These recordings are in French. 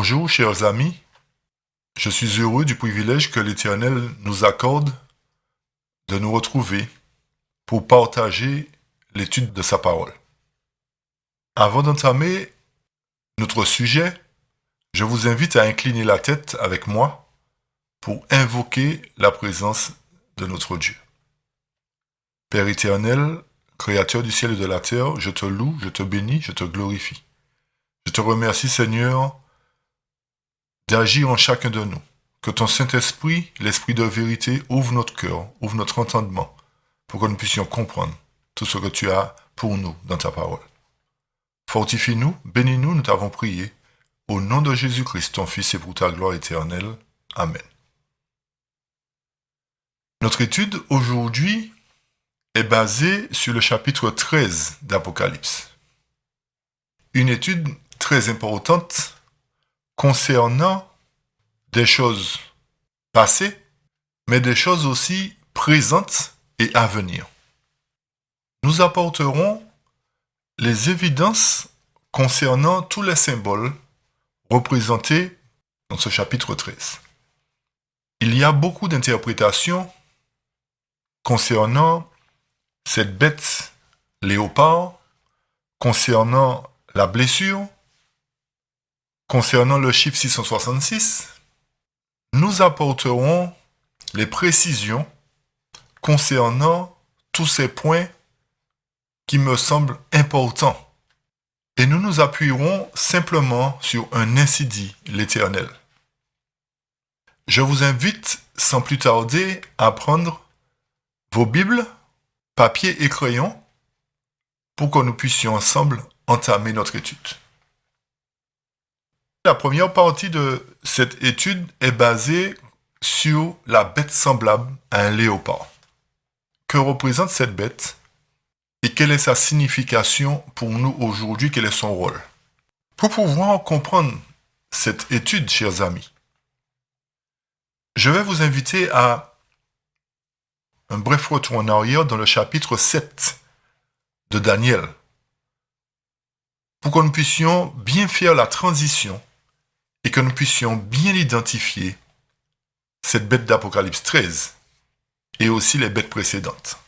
Bonjour, chers amis. Je suis heureux du privilège que l'Éternel nous accorde de nous retrouver pour partager l'étude de sa parole. Avant d'entamer notre sujet, je vous invite à incliner la tête avec moi pour invoquer la présence de notre Dieu. Père éternel, Créateur du ciel et de la terre, je te loue, je te bénis, je te glorifie. Je te remercie, Seigneur, d'agir en chacun de nous. Que ton Saint-Esprit, l'Esprit de vérité, ouvre notre cœur, ouvre notre entendement, pour que nous puissions comprendre tout ce que tu as pour nous dans ta parole. Fortifie-nous, bénis-nous, nous t'avons prié. Au nom de Jésus-Christ, ton Fils, et pour ta gloire éternelle. Amen. Notre étude aujourd'hui est basée sur le chapitre 13 d'Apocalypse. Une étude très importante concernant des choses passées, mais des choses aussi présentes et à venir. Nous apporterons les évidences concernant tous les symboles représentés dans ce chapitre 13. Il y a beaucoup d'interprétations concernant cette bête léopard, concernant la blessure, concernant le chiffre 666. Nous apporterons les précisions concernant tous ces points qui me semblent importants. Et nous nous appuierons simplement sur un ainsi dit l'Éternel. Je vous invite sans plus tarder à prendre vos Bibles, papier et crayon, pour que nous puissions ensemble entamer notre étude. La première partie de cette étude est basée sur la bête semblable à un léopard. Que représente cette bête et quelle est sa signification pour nous aujourd'hui, quel est son rôle? Pour pouvoir comprendre cette étude, chers amis, je vais vous inviter à un bref retour en arrière dans le chapitre 7 de Daniel, pour que nous puissions bien faire la transition et que nous puissions bien identifier cette bête d'Apocalypse 13 et aussi les bêtes précédentes.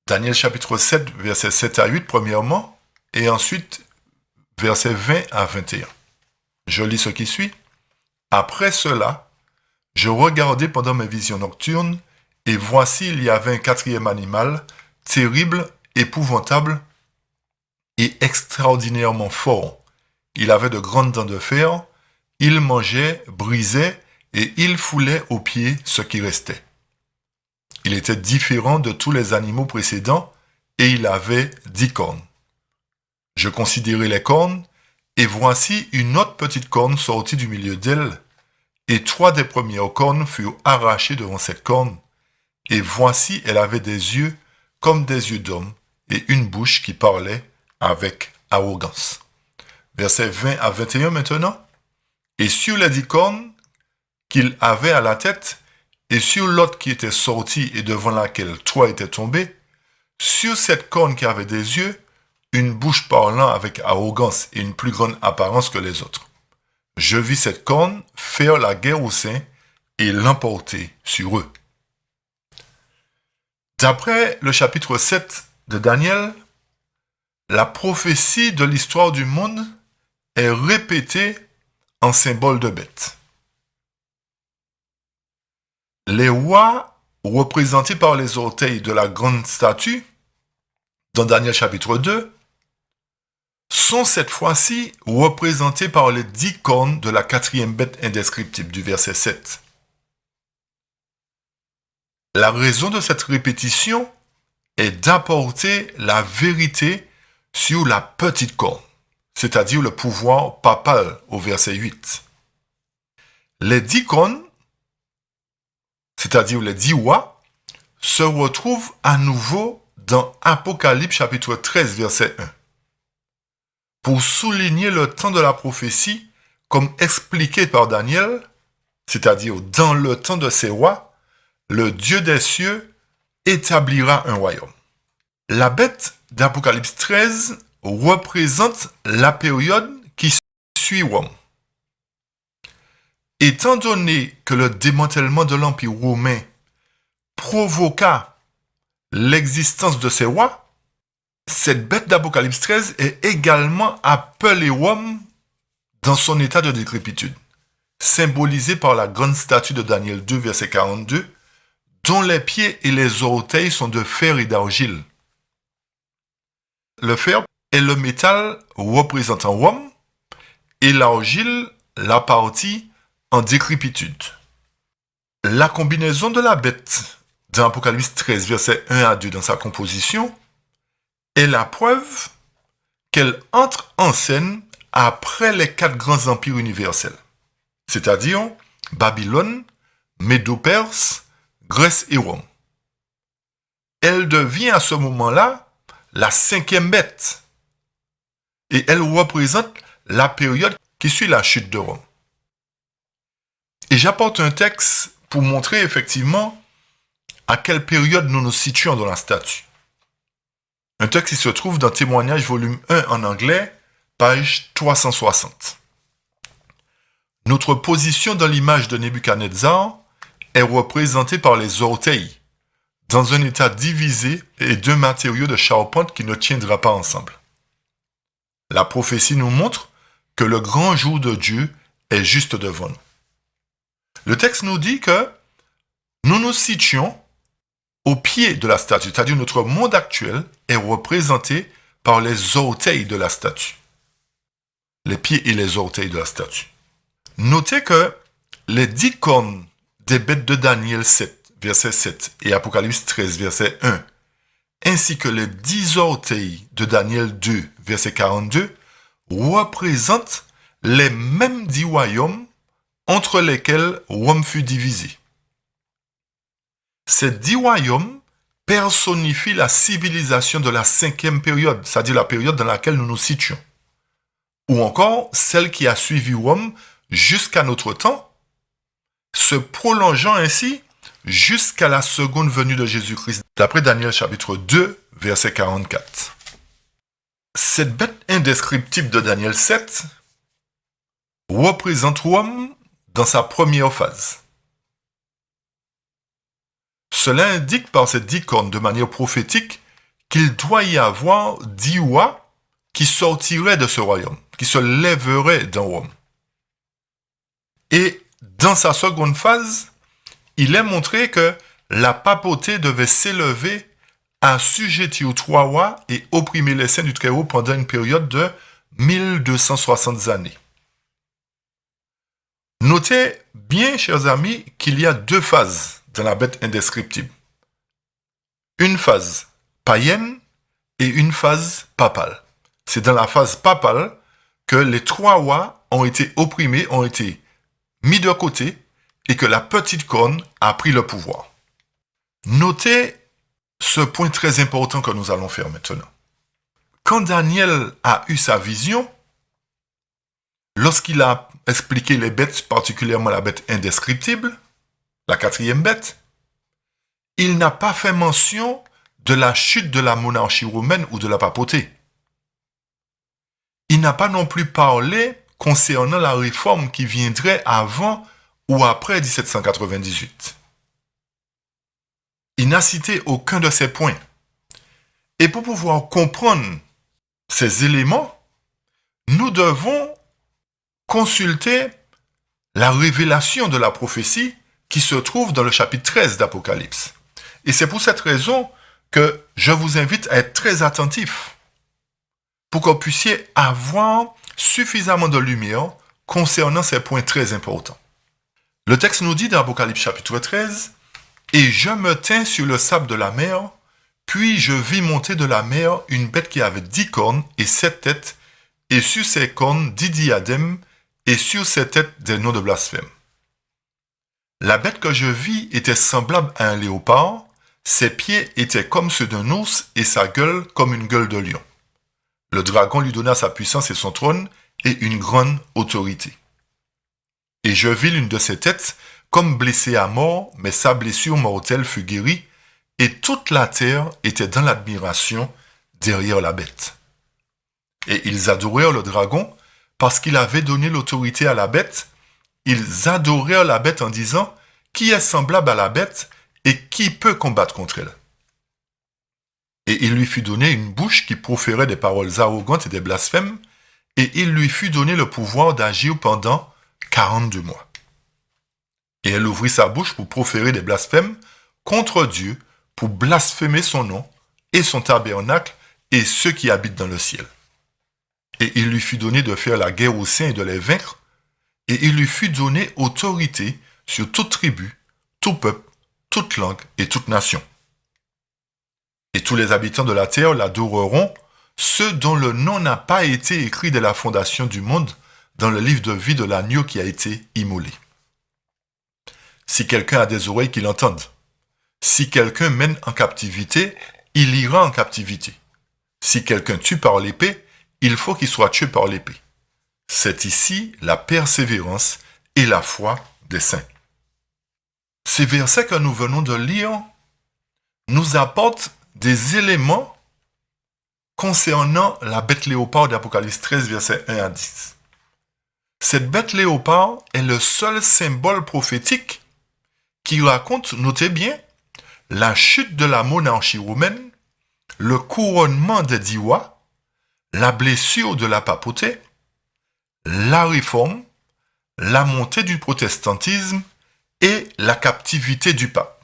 Daniel chapitre 7, versets 7 à 8 premièrement, et ensuite versets 20 à 21. Je lis ce qui suit. Après cela, je regardais pendant mes visions nocturnes, et voici il y avait un quatrième animal, terrible, épouvantable et extraordinairement fort. Il avait de grandes dents de fer, il mangeait, brisait, et il foulait aux pieds ce qui restait. Il était différent de tous les animaux précédents, et il avait 10 cornes. Je considérai les cornes, et voici une autre petite corne sortie du milieu d'elle, et 3 des premières cornes furent arrachées devant cette corne, et voici elle avait des yeux comme des yeux d'homme, et une bouche qui parlait avec arrogance. Versets 20 à 21 maintenant. Et sur les 10 cornes qu'il avait à la tête, et sur l'autre qui était sortie et devant laquelle 3 étaient tombés, sur cette corne qui avait des yeux, une bouche parlant avec arrogance et une plus grande apparence que les autres. Je vis cette corne faire la guerre aux saints et l'emporter sur eux. D'après le chapitre 7 de Daniel, la prophétie de l'histoire du monde est répétée en symbole de bête. Les rois, représentés par les orteils de la grande statue, dans Daniel chapitre 2, sont cette fois-ci représentés par les 10 cornes de la quatrième bête indescriptible du verset 7. La raison de cette répétition est d'apporter la vérité sur la petite corne, c'est-à-dire le pouvoir papal au verset 8. Les 10 cornes, c'est-à-dire les 10 rois, se retrouvent à nouveau dans Apocalypse chapitre 13 verset 1. Pour souligner le temps de la prophétie, comme expliqué par Daniel, c'est-à-dire dans le temps de ces rois, le Dieu des cieux établira un royaume. La bête d'Apocalypse 13 représente la période qui suit Rome. Étant donné que le démantèlement de l'Empire romain provoqua l'existence de ces rois, cette bête d'Apocalypse 13 est également appelée Rome dans son état de décrépitude, symbolisée par la grande statue de Daniel 2, verset 42, dont les pieds et les orteils sont de fer et d'argile. Le fer est le métal représentant Rome et l'argile la partie en décrépitude. La combinaison de la bête dans Apocalypse 13, versets 1 à 2 dans sa composition est la preuve qu'elle entre en scène après les 4 grands empires universels, c'est-à-dire Babylone, Médo-Perse, Grèce et Rome. Elle devient à ce moment-là la 5e bête et elle représente la période qui suit la chute de Rome. Et j'apporte un texte pour montrer effectivement à quelle période nous nous situons dans la statue. Un texte qui se trouve dans Témoignages volume 1 en anglais, page 360. Notre position dans l'image de Nebuchadnezzar est représentée par les orteils, dans un état divisé et deux matériaux de charpente qui ne tiendra pas ensemble. La prophétie nous montre que le grand jour de Dieu est juste devant nous. Le texte nous dit que nous nous situons au pied de la statue, c'est-à-dire notre monde actuel est représenté par les orteils de la statue. Les pieds et les orteils de la statue. Notez que les 10 cornes des bêtes de Daniel 7, verset 7, et Apocalypse 13, verset 1, ainsi que les 10 orteils de Daniel 2, verset 42, représentent les mêmes 10 royaumes entre lesquels Rome fut divisée. Ces 10 royaumes personnifient la civilisation de la 5e période, c'est-à-dire la période dans laquelle nous nous situons, ou encore celle qui a suivi Rome jusqu'à notre temps, se prolongeant ainsi jusqu'à la seconde venue de Jésus-Christ, d'après Daniel chapitre 2, verset 44. Cette bête indescriptible de Daniel 7 représente Rome dans sa première phase. Cela indique par ces 10 cornes de manière prophétique qu'il doit y avoir 10 rois qui sortiraient de ce royaume, qui se lèveraient dans Rome. Et dans sa seconde phase, il est montré que la papauté devait s'élever, assujettir aux 3 rois et opprimer les saints du Très-Haut pendant une période de 1260 années. Notez bien, chers amis, qu'il y a 2 phases dans la bête indescriptible. Une phase païenne et une phase papale. C'est dans la phase papale que les 3 rois ont été opprimés, ont été mis de côté et que la petite corne a pris le pouvoir. Notez ce point très important que nous allons faire maintenant. Quand Daniel a eu sa vision, lorsqu'il a expliqué les bêtes, particulièrement la bête indescriptible, la 4e bête, il n'a pas fait mention de la chute de la monarchie romaine ou de la papauté. Il n'a pas non plus parlé concernant la réforme qui viendrait avant ou après 1798. Il n'a cité aucun de ces points. Et pour pouvoir comprendre ces éléments, nous devons consulter la révélation de la prophétie qui se trouve dans le chapitre 13 d'Apocalypse. Et c'est pour cette raison que je vous invite à être très attentifs pour que vous puissiez avoir suffisamment de lumière concernant ces points très importants. Le texte nous dit dans Apocalypse chapitre 13, « Et je me tins sur le sable de la mer, puis je vis monter de la mer une bête qui avait 10 cornes et 7 têtes, et sur ses cornes 10 diadèmes, et sur ses têtes des noms de blasphème. La bête que je vis était semblable à un léopard, ses pieds étaient comme ceux d'un ours et sa gueule comme une gueule de lion. Le dragon lui donna sa puissance et son trône et une grande autorité. Et je vis l'une de ses têtes comme blessée à mort, mais sa blessure mortelle fut guérie, et toute la terre était dans l'admiration derrière la bête. Et ils adorèrent le dragon parce qu'il avait donné l'autorité à la bête, ils adorèrent la bête en disant « Qui est semblable à la bête et qui peut combattre contre elle ?» Et il lui fut donné une bouche qui proférait des paroles arrogantes et des blasphèmes, et il lui fut donné le pouvoir d'agir pendant 42 mois. Et elle ouvrit sa bouche pour proférer des blasphèmes contre Dieu, pour blasphémer son nom et son tabernacle et ceux qui habitent dans le ciel. Et il lui fut donné de faire la guerre aux saints et de les vaincre, et il lui fut donné autorité sur toute tribu, tout peuple, toute langue et toute nation. Et tous les habitants de la terre l'adoreront, ceux dont le nom n'a pas été écrit dès la fondation du monde dans le livre de vie de l'agneau qui a été immolé. Si quelqu'un a des oreilles qu'il entende, si quelqu'un mène en captivité, il ira en captivité. Si quelqu'un tue par l'épée, il faut qu'il soit tué par l'épée. C'est ici la persévérance et la foi des saints. Ces versets que nous venons de lire nous apportent des éléments concernant la bête léopard d'Apocalypse 13, versets 1 à 10. Cette bête léopard est le seul symbole prophétique qui raconte, notez bien, la chute de la monarchie romaine, le couronnement des 10 rois, la blessure de la papauté, la réforme, la montée du protestantisme et la captivité du pape.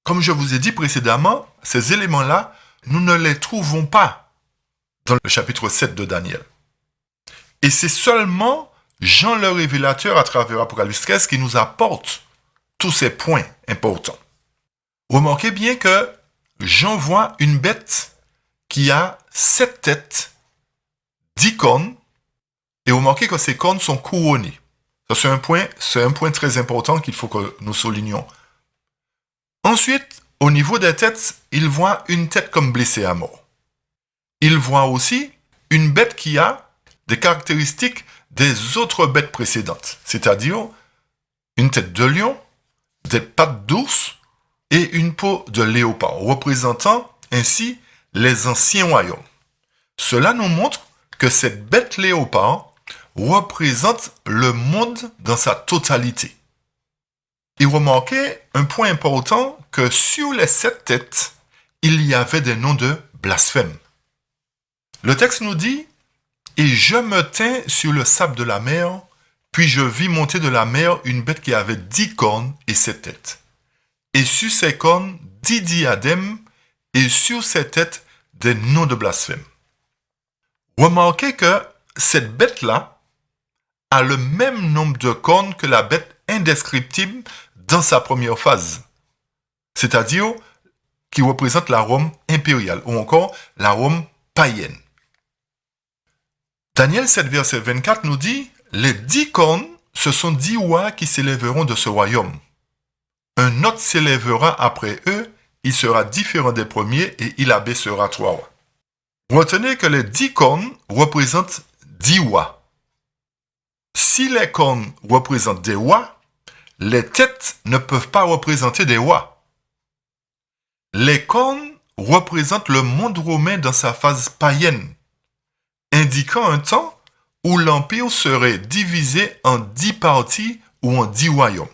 Comme je vous ai dit précédemment, ces éléments-là, nous ne les trouvons pas dans le chapitre 7 de Daniel. Et c'est seulement Jean le révélateur à travers Apocalypse 13 qui nous apporte tous ces points importants. Remarquez bien que Jean voit une bête qui a 7 têtes, 10 cornes, et remarquez que ces cornes sont couronnées. Ça, c'est un point très important qu'il faut que nous soulignions. Ensuite, au niveau des têtes, il voit une tête comme blessée à mort. Il voit aussi une bête qui a des caractéristiques des autres bêtes précédentes, c'est-à-dire une tête de lion, des pattes d'ours et une peau de léopard, représentant ainsi les anciens royaumes. Cela nous montre que cette bête léopard représente le monde dans sa totalité. Et remarquez un point important que sur les 7 têtes, il y avait des noms de blasphèmes. Le texte nous dit « Et je me tins sur le sable de la mer, puis je vis monter de la mer une bête qui avait 10 cornes et 7 têtes. Et sur ses cornes 10 diadèmes, et sur ses têtes des noms de blasphème. » Remarquez que cette bête-là a le même nombre de cornes que la bête indescriptible dans sa première phase, c'est-à-dire qui représente la Rome impériale ou encore la Rome païenne. Daniel 7, verset 24 nous dit « Les 10 cornes, ce sont 10 rois qui s'élèveront de ce royaume. Un autre s'élèvera après eux, il sera différent des premiers et il abaissera 3 rois. » Retenez que les 10 cornes représentent 10 rois. Si les cornes représentent des rois, les têtes ne peuvent pas représenter des rois. Les cornes représentent le monde romain dans sa phase païenne, indiquant un temps où l'empire serait divisé en 10 parties ou en 10 royaumes.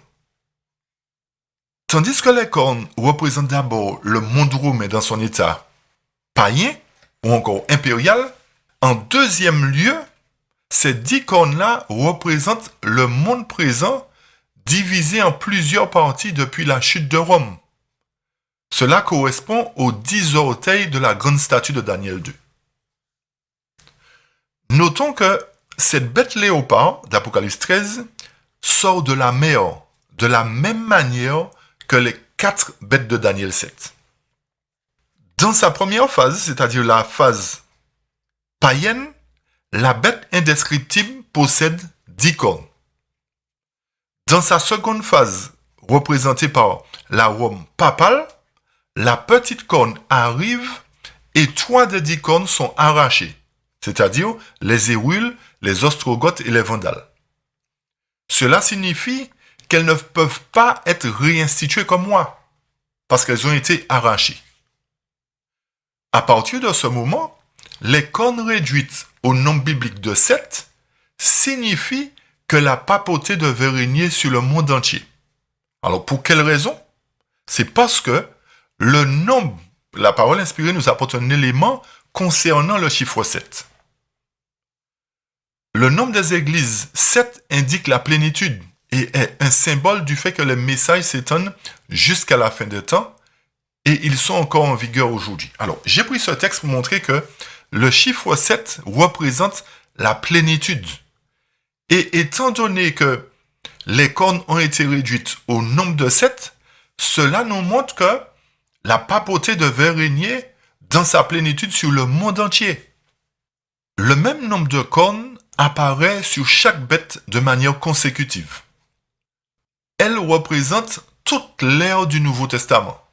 Tandis que les cornes représentent d'abord le monde romain dans son état païen ou encore impérial, en deuxième lieu, ces 10 cornes-là représentent le monde présent divisé en plusieurs parties depuis la chute de Rome. Cela correspond aux 10 orteils de la grande statue de Daniel 2. Notons que cette bête léopard d'Apocalypse 13 sort de la mer de la même manière que les 4 bêtes de Daniel 7. Dans sa première phase, c'est-à-dire la phase païenne, la bête indescriptible possède 10 cornes. Dans sa seconde phase, représentée par la Rome papale, la petite corne arrive et 3 des 10 cornes sont arrachées, c'est-à-dire les Hérules, les Ostrogoths et les Vandales. Cela signifie qu'elles ne peuvent pas être réinstituées comme moi, parce qu'elles ont été arrachées. À partir de ce moment, les cornes réduites au nombre biblique de 7 signifient que la papauté devait régner sur le monde entier. Alors, pour quelle raison? C'est parce que le nombre, la parole inspirée nous apporte un élément concernant le chiffre 7. Le nombre des églises 7 indique la plénitude et est un symbole du fait que les messages s'étendent jusqu'à la fin des temps et ils sont encore en vigueur aujourd'hui. Alors, j'ai pris ce texte pour montrer que le chiffre 7 représente la plénitude. Et étant donné que les cornes ont été réduites au nombre de 7, cela nous montre que la papauté devait régner dans sa plénitude sur le monde entier. Le même nombre de cornes apparaît sur chaque bête de manière consécutive. Elles représentent toute l'ère du Nouveau Testament.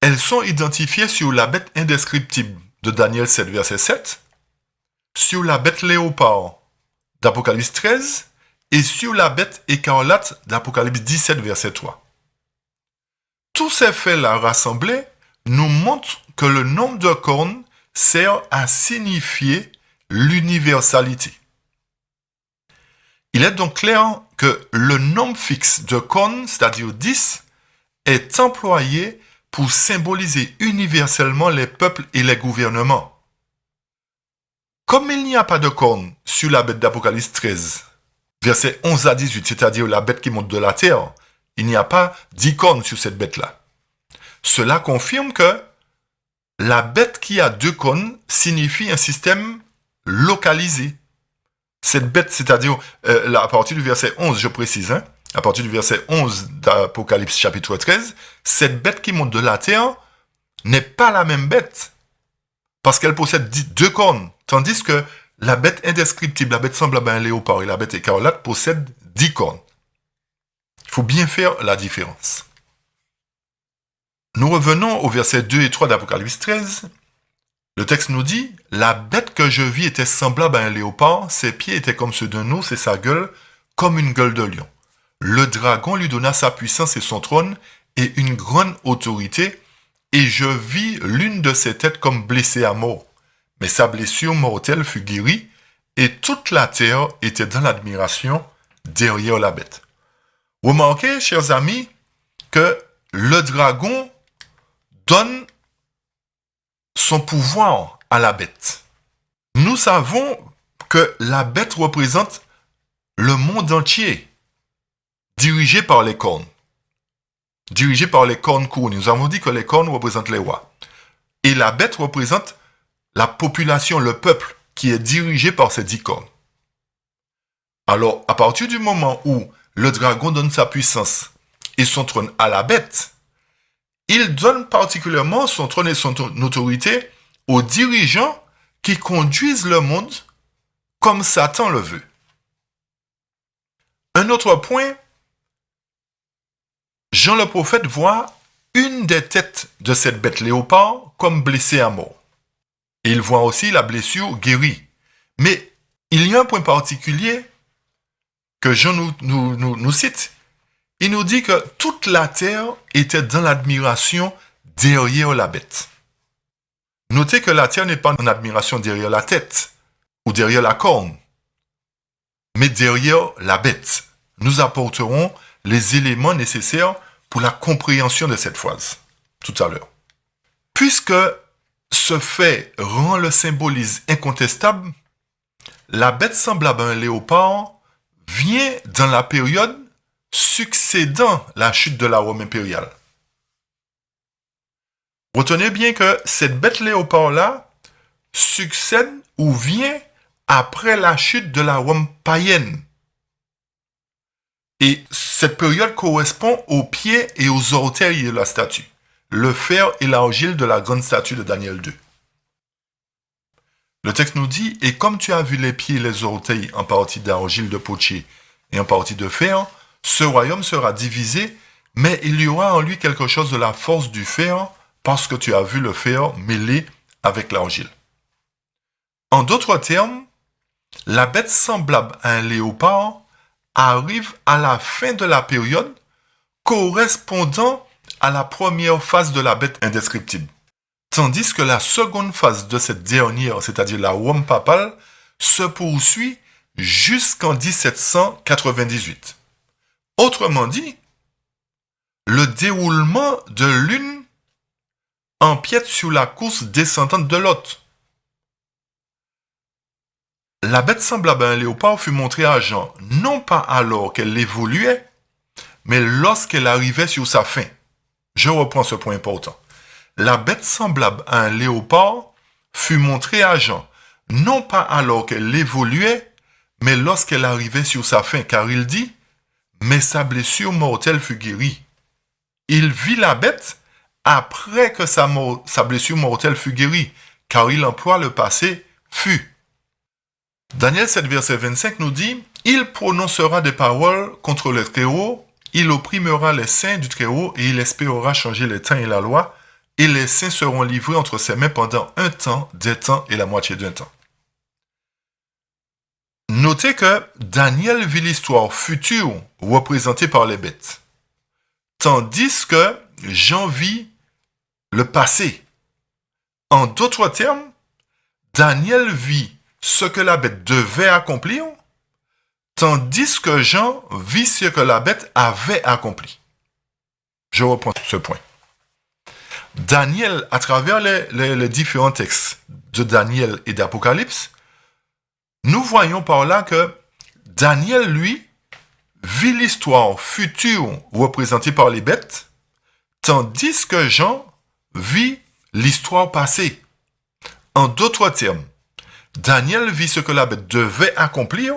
Elles sont identifiées sur la bête indescriptible de Daniel 7, verset 7, sur la bête léopard d'Apocalypse 13 et sur la bête écarlate d'Apocalypse 17, verset 3. Tous ces faits-là rassemblés nous montrent que le nombre de cornes sert à signifier l'universalité. Il est donc clair que le nombre fixe de cornes, c'est-à-dire 10, est employé pour symboliser universellement les peuples et les gouvernements. Comme il n'y a pas de cornes sur la bête d'Apocalypse 13, versets 11 à 18, c'est-à-dire la bête qui monte de la terre, il n'y a pas 10 cornes sur cette bête-là. Cela confirme que la bête qui a 2 cornes signifie un système localisé. Cette bête, c'est-à-dire à partir du verset 11, je précise, à partir du verset 11 d'Apocalypse chapitre 13, cette bête qui monte de la terre n'est pas la même bête parce qu'elle possède 2 cornes, tandis que la bête indescriptible, la bête semblable à un léopard et la bête écarlate possèdent 10 cornes. Il faut bien faire la différence. Nous revenons au verset 2 et 3 d'Apocalypse 13. Le texte nous dit « La bête que je vis était semblable à un léopard, ses pieds étaient comme ceux d'un ours et sa gueule comme une gueule de lion. Le dragon lui donna sa puissance et son trône et une grande autorité, et je vis l'une de ses têtes comme blessée à mort. Mais sa blessure mortelle fut guérie, et toute la terre était dans l'admiration derrière la bête. » Remarquez, chers amis, que le dragon donne son pouvoir à la bête. Nous savons que la bête représente le monde entier, dirigé par les cornes. Dirigé par les cornes couronnées. Nous avons dit que les cornes représentent les rois. Et la bête représente la population, le peuple, qui est dirigé par ces 10 cornes. Alors, à partir du moment où le dragon donne sa puissance et son trône à la bête, il donne particulièrement son trône et son autorité aux dirigeants qui conduisent le monde comme Satan le veut. Un autre point, Jean le prophète voit une des têtes de cette bête léopard comme blessée à mort. Et il voit aussi la blessure guérie. Mais il y a un point particulier que Jean nous cite. Il nous dit que toute la terre était dans l'admiration derrière la bête. Notez que la terre n'est pas en admiration derrière la tête ou derrière la corne, mais derrière la bête. Nous apporterons les éléments nécessaires pour la compréhension de cette phrase tout à l'heure. Puisque ce fait rend le symbolisme incontestable, la bête semblable à un léopard vient dans la période succédant la chute de la Rome impériale. Retenez bien que cette bête léopard-là succède ou vient après la chute de la Rome païenne. Et cette période correspond aux pieds et aux orteils de la statue, le fer et l'argile de la grande statue de Daniel 2. Le texte nous dit « Et comme tu as vu les pieds et les orteils en partie d'argile de potier et en partie de fer, ce royaume sera divisé, mais il y aura en lui quelque chose de la force du fer, parce que tu as vu le fer mêlé avec l'argile. » En d'autres termes, la bête semblable à un léopard arrive à la fin de la période correspondant à la première phase de la bête indescriptible. Tandis que la seconde phase de cette dernière, c'est-à-dire la Rome papale, se poursuit jusqu'en 1798. Autrement dit, le déroulement de l'une empiète sur la course descendante de l'autre. La bête semblable à un léopard fut montrée à Jean, non pas alors qu'elle évoluait, mais lorsqu'elle arrivait sur sa fin. Je reprends ce point important. La bête semblable à un léopard fut montrée à Jean, non pas alors qu'elle évoluait, mais lorsqu'elle arrivait sur sa fin, car il dit « Mais sa blessure mortelle fut guérie ». Il vit la bête après que sa blessure mortelle fut guérie, car il emploie le passé « fut ». Daniel 7, verset 25 nous dit « Il prononcera des paroles contre le Très-Haut, il opprimera les saints du Très-Haut et il espérera changer les temps et la loi, et les saints seront livrés entre ses mains pendant un temps, des temps et la moitié d'un temps. » Notez que Daniel vit l'histoire future représentée par les bêtes, tandis que Jean vit le passé. En d'autres termes, Daniel vit ce que la bête devait accomplir, tandis que Jean vit ce que la bête avait accompli. Je reprends ce point. Daniel, à travers les différents textes de Daniel et d'Apocalypse, nous voyons par là que Daniel, lui, vit l'histoire future représentée par les bêtes, tandis que Jean vit l'histoire passée. En d'autres termes, Daniel vit ce que la bête devait accomplir,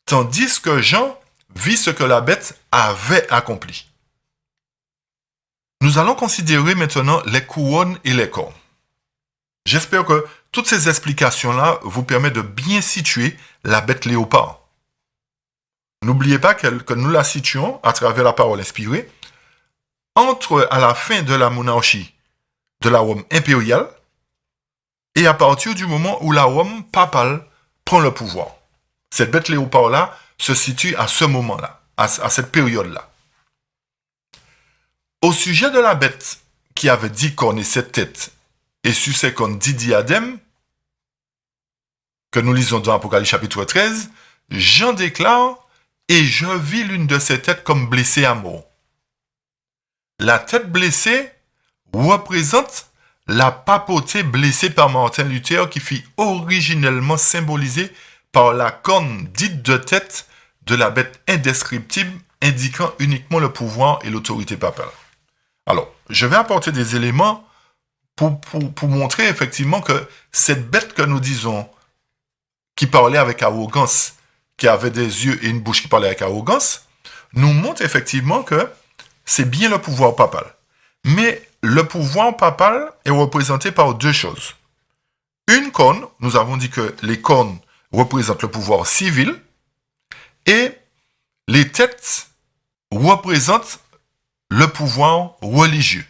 tandis que Jean vit ce que la bête avait accompli. Nous allons considérer maintenant les couronnes et les cornes. J'espère que toutes ces explications-là vous permettent de bien situer la bête léopard. N'oubliez pas que nous la situons à travers la parole inspirée à la fin de la monarchie de la Rome impériale et à partir du moment où la Rome papale prend le pouvoir. Cette bête léopard-là se situe à ce moment-là, à cette période-là. Au sujet de la bête qui avait 10 cornes et 7 têtes et sur ses cornes 10 diadèmes, que nous lisons dans Apocalypse chapitre 13, Jean déclare « Et je vis l'une de ses têtes comme blessée à mort. » La tête blessée représente la papauté blessée par Martin Luther qui fut originellement symbolisée par la corne dite de tête de la bête indescriptible indiquant uniquement le pouvoir et l'autorité papale. Alors, je vais apporter des éléments pour montrer effectivement que cette bête que nous disons qui parlait avec arrogance, qui avait des yeux et une bouche qui parlait avec arrogance, nous montre effectivement que c'est bien le pouvoir papal. Mais le pouvoir papal est représenté par deux choses. Une corne, nous avons dit que les cornes représentent le pouvoir civil, et les têtes représentent le pouvoir religieux.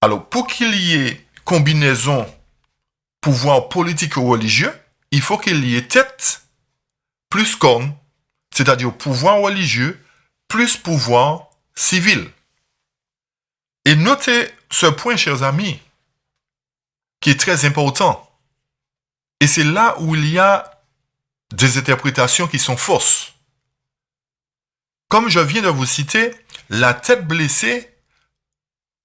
Alors, pour qu'il y ait combinaison pouvoir politique ou religieux, il faut qu'il y ait tête plus corne, c'est-à-dire pouvoir religieux plus pouvoir civil. Et notez ce point, chers amis, qui est très important. Et c'est là où il y a des interprétations qui sont fausses. Comme je viens de vous citer, la tête blessée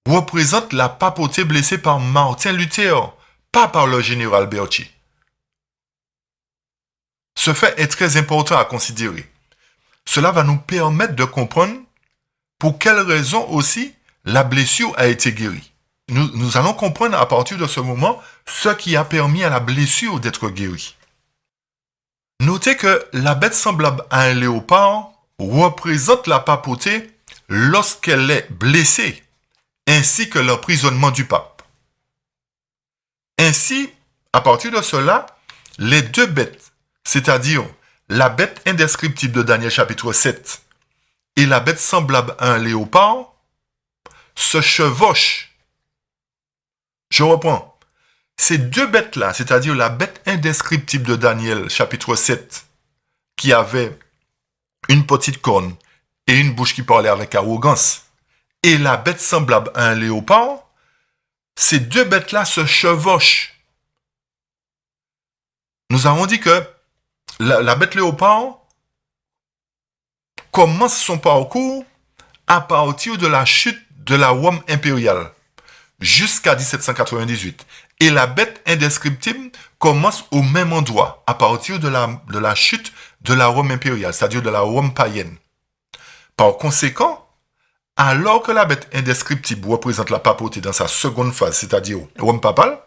représente la papauté blessée par Martin Luther, pas par le général Berthier. Ce fait est très important à considérer. Cela va nous permettre de comprendre pour quelles raisons aussi la blessure a été guérie. Nous allons comprendre à partir de ce moment ce qui a permis à la blessure d'être guérie. Notez que la bête semblable à un léopard représente la papauté lorsqu'elle est blessée, ainsi que l'emprisonnement du pape. Ainsi, à partir de cela, les deux bêtes, c'est-à-dire la bête indescriptible de Daniel chapitre 7 et la bête semblable à un léopard, se chevauchent. Je reprends. Ces deux bêtes-là, c'est-à-dire la bête indescriptible de Daniel chapitre 7, qui avait une petite corne et une bouche qui parlait avec arrogance, et la bête semblable à un léopard, ces deux bêtes-là se chevauchent. Nous avons dit que la bête léopard commence son parcours à partir de la chute de la Rome impériale jusqu'à 1798. Et la bête indescriptible commence au même endroit, à partir de la chute de la Rome impériale, c'est-à-dire de la Rome païenne. Par conséquent, alors que la bête indescriptible représente la papauté dans sa seconde phase, c'est-à-dire Rome papale,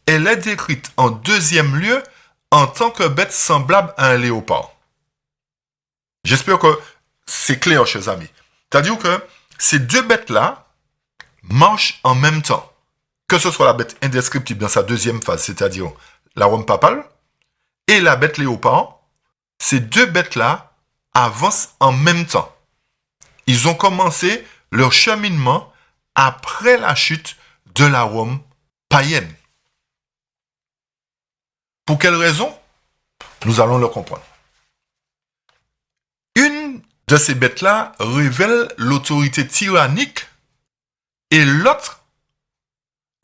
elle est décrite en deuxième lieu en tant que bête semblable à un léopard. J'espère que c'est clair, chers amis. C'est-à-dire que ces deux bêtes-là marchent en même temps. Que ce soit la bête indescriptible dans sa deuxième phase, c'est-à-dire la Rome papale, et la bête léopard, ces deux bêtes-là avancent en même temps. Ils ont commencé leur cheminement après la chute de la Rome païenne. Pour quelle raison? Nous allons le comprendre. Une de ces bêtes-là révèle l'autorité tyrannique et l'autre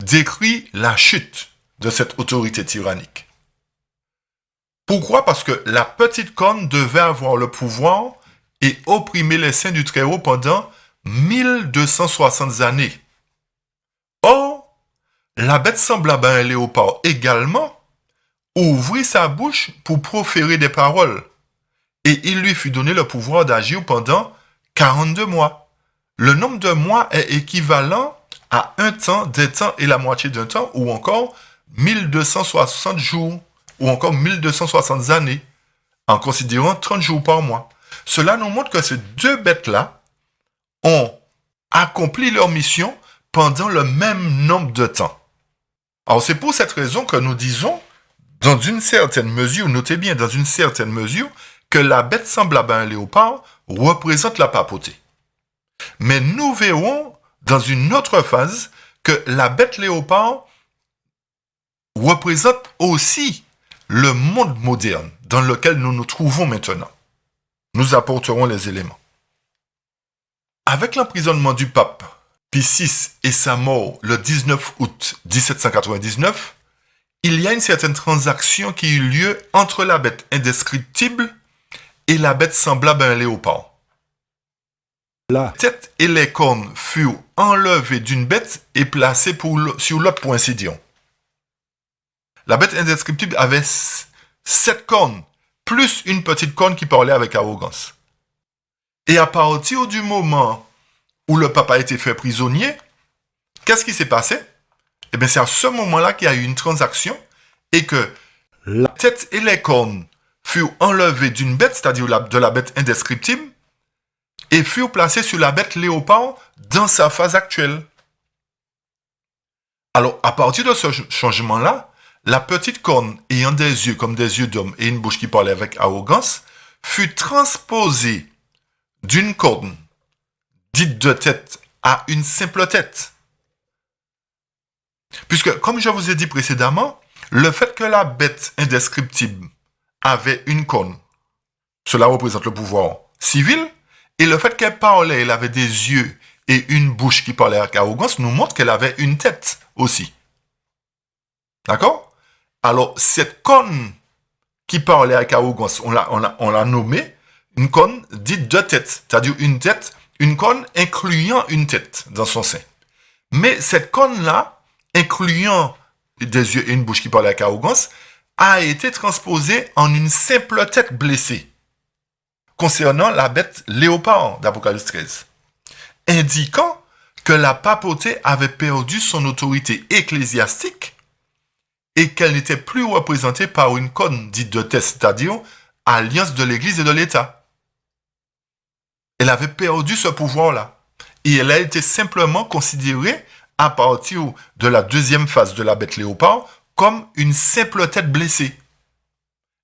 décrit la chute de cette autorité tyrannique. Pourquoi? Parce que la petite corne devait avoir le pouvoir et opprimer les saints du Très-Haut pendant 1260 années. Or, la bête semblable à un léopard également ouvrit sa bouche pour proférer des paroles, et il lui fut donné le pouvoir d'agir pendant 42 mois. Le nombre de mois est équivalent à un temps, des temps et la moitié d'un temps, ou encore 1260 jours, ou encore 1260 années, en considérant 30 jours par mois. Cela nous montre que ces deux bêtes-là ont accompli leur mission pendant le même nombre de temps. Alors c'est pour cette raison que nous disons, dans une certaine mesure, notez bien, dans une certaine mesure, que la bête semblable à un léopard représente la papauté. Mais nous verrons dans une autre phase que la bête léopard représente aussi le monde moderne dans lequel nous nous trouvons maintenant. Nous apporterons les éléments. Avec l'emprisonnement du pape Pie VI et sa mort le 19 août 1799, il y a une certaine transaction qui eut lieu entre la bête indescriptible et la bête semblable à un léopard. La tête et les cornes furent enlevées d'une bête et placées sur l'autre pour ainsi dire. La bête indescriptible avait 7 cornes, plus une petite corne qui parlait avec arrogance. Et à partir du moment où le pape a été fait prisonnier, qu'est-ce qui s'est passé? Eh bien, c'est à ce moment-là qu'il y a eu une transaction et que la tête et les cornes furent enlevées d'une bête, c'est-à-dire de la bête indescriptible, et furent placées sur la bête léopard dans sa phase actuelle. Alors, à partir de ce changement-là, la petite corne ayant des yeux comme des yeux d'homme et une bouche qui parlait avec arrogance, fut transposée d'une corne dite de tête à une simple tête. Puisque, comme je vous ai dit précédemment, le fait que la bête indescriptible avait une corne, cela représente le pouvoir civil, et le fait qu'elle parlait, elle avait des yeux et une bouche qui parlait avec arrogance, nous montre qu'elle avait une tête aussi. D'accord? Alors, cette corne qui parlait avec arrogance, on l'a nommée une corne dite de tête, c'est-à-dire une tête, une corne incluant une tête dans son sein. Mais cette corne-là, incluant des yeux et une bouche qui parlait avec arrogance, a été transposée en une simple tête blessée, concernant la bête léopard d'Apocalypse 13, indiquant que la papauté avait perdu son autorité ecclésiastique et qu'elle n'était plus représentée par une corne dite de tête, c'est-à-dire alliance de l'Église et de l'État. Elle avait perdu ce pouvoir-là. Et elle a été simplement considérée, à partir de la deuxième phase de la bête léopard, comme une simple tête blessée.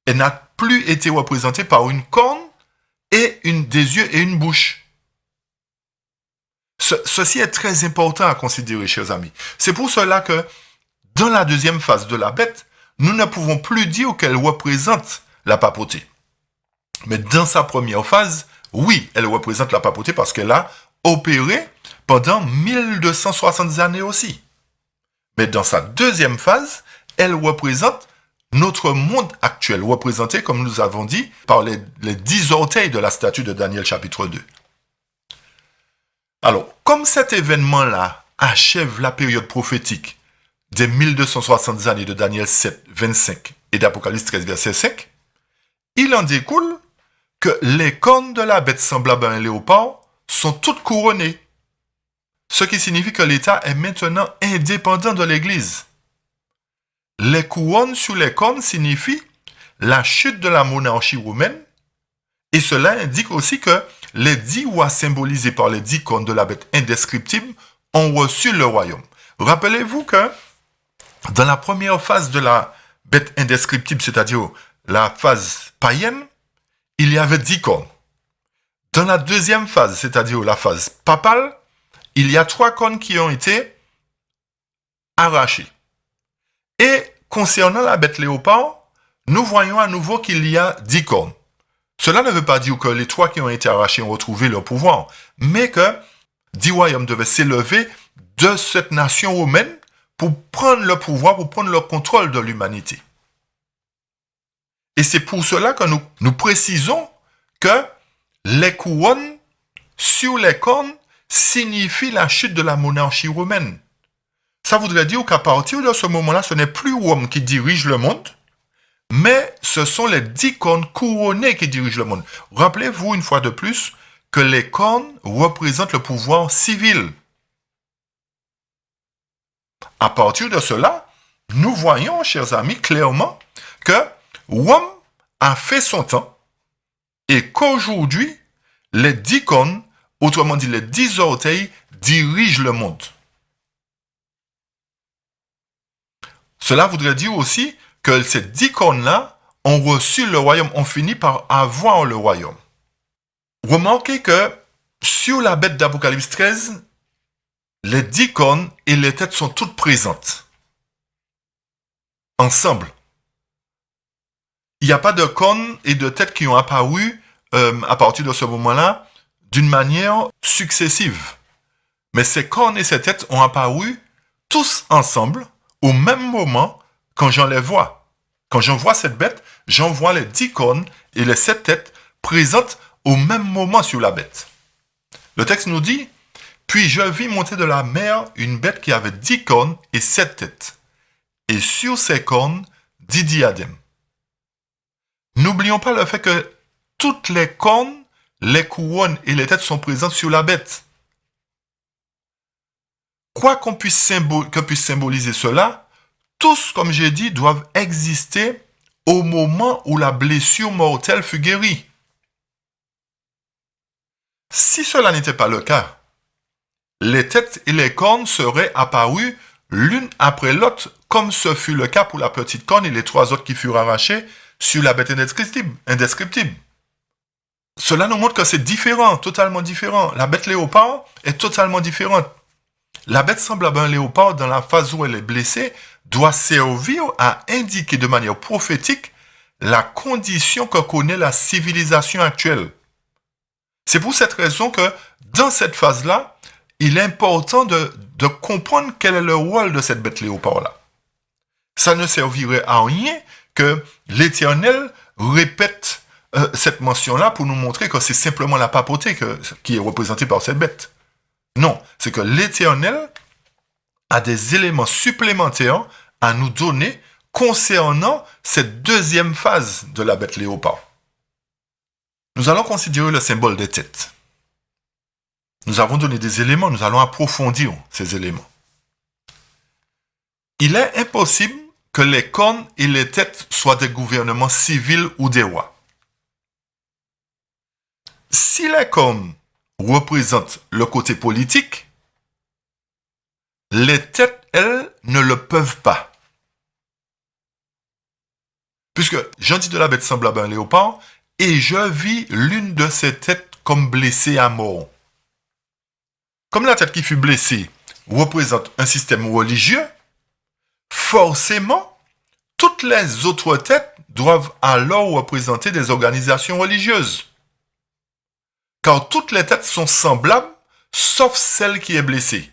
Elle n'a plus été représentée par une corne et des yeux et une bouche. Ceci est très important à considérer, chers amis. C'est pour cela que, dans la deuxième phase de la bête, nous ne pouvons plus dire qu'elle représente la papauté. Mais dans sa première phase, oui, elle représente la papauté parce qu'elle a opéré pendant 1260 années aussi. Mais dans sa deuxième phase, elle représente notre monde actuel, représenté, comme nous avons dit, par les 10 orteils de la statue de Daniel chapitre 2. Alors, comme cet événement-là achève la période prophétique des 1260 années de Daniel 7, 25 et d'Apocalypse 13, verset 5, il en découle que les cornes de la bête semblable à un léopard sont toutes couronnées. Ce qui signifie que l'État est maintenant indépendant de l'Église. Les couronnes sur les cornes signifient la chute de la monarchie romaine, et cela indique aussi que les 10 rois symbolisés par les 10 cornes de la bête indescriptible ont reçu le royaume. Rappelez-vous que dans la première phase de la bête indescriptible, c'est-à-dire la phase païenne, il y avait 10 cornes. Dans la deuxième phase, c'est-à-dire la phase papale, il y a 3 cornes qui ont été arrachées. Et concernant la bête léopard, nous voyons à nouveau qu'il y a 10 cornes. Cela ne veut pas dire que les 3 qui ont été arrachés ont retrouvé leur pouvoir, mais que 10 royaumes devaient s'élever de cette nation romaine pour prendre le pouvoir, pour prendre le contrôle de l'humanité. Et c'est pour cela que nous précisons que les couronnes sur les cornes signifient la chute de la monarchie romaine. Ça voudrait dire qu'à partir de ce moment-là, ce n'est plus Rome qui dirige le monde, mais ce sont les 10 cornes couronnées qui dirigent le monde. Rappelez-vous une fois de plus que les cornes représentent le pouvoir civil. À partir de cela, nous voyons, chers amis, clairement que Rome a fait son temps et qu'aujourd'hui, les 10 cornes, autrement dit les 10 orteils, dirigent le monde. Cela voudrait dire aussi que ces 10 cornes-là ont reçu le royaume, ont fini par avoir le royaume. Remarquez que sur la bête d'Apocalypse 13, les 10 cornes et les têtes sont toutes présentes. Ensemble. Il n'y a pas de cornes et de têtes qui ont apparu à partir de ce moment-là d'une manière successive. Mais ces cornes et ces têtes ont apparu tous ensemble au même moment quand j'en les vois. Quand j'en vois cette bête, j'en vois les 10 cornes et les 7 têtes présentes au même moment sur la bête. Le texte nous dit « Puis je vis monter de la mer une bête qui avait 10 cornes et 7 têtes, et sur ces cornes 10 diadèmes. » N'oublions pas le fait que toutes les cornes, les couronnes et les têtes sont présentes sur la bête. Quoi que puisse symboliser cela, tous, comme j'ai dit, doivent exister au moment où la blessure mortelle fut guérie. Si cela n'était pas le cas, les têtes et les cornes seraient apparues l'une après l'autre, comme ce fut le cas pour la petite corne et les 3 autres qui furent arrachées sur la bête indescriptible. Cela nous montre que c'est différent, totalement différent. La bête léopard est totalement différente. La bête semblable à un léopard, dans la phase où elle est blessée, doit servir à indiquer de manière prophétique la condition que connaît la civilisation actuelle. C'est pour cette raison que, dans cette phase-là, il est important de comprendre quel est le rôle de cette bête léopard-là. Ça ne servirait à rien que l'Éternel répète cette mention-là pour nous montrer que c'est simplement la papauté qui est représentée par cette bête. Non, c'est que l'Éternel a des éléments supplémentaires à nous donner concernant cette deuxième phase de la bête léopard. Nous allons considérer le symbole des têtes. Nous avons donné des éléments, nous allons approfondir ces éléments. Il est impossible que les cornes et les têtes soient des gouvernements civils ou des rois. Si les cornes représentent le côté politique, les têtes, elles, ne le peuvent pas. Puisque Jean dit de la bête semblable à un léopard, et je vis l'une de ces têtes comme blessée à mort. Comme la tête qui fut blessée représente un système religieux, forcément, toutes les autres têtes doivent alors représenter des organisations religieuses. Car toutes les têtes sont semblables, sauf celle qui est blessée.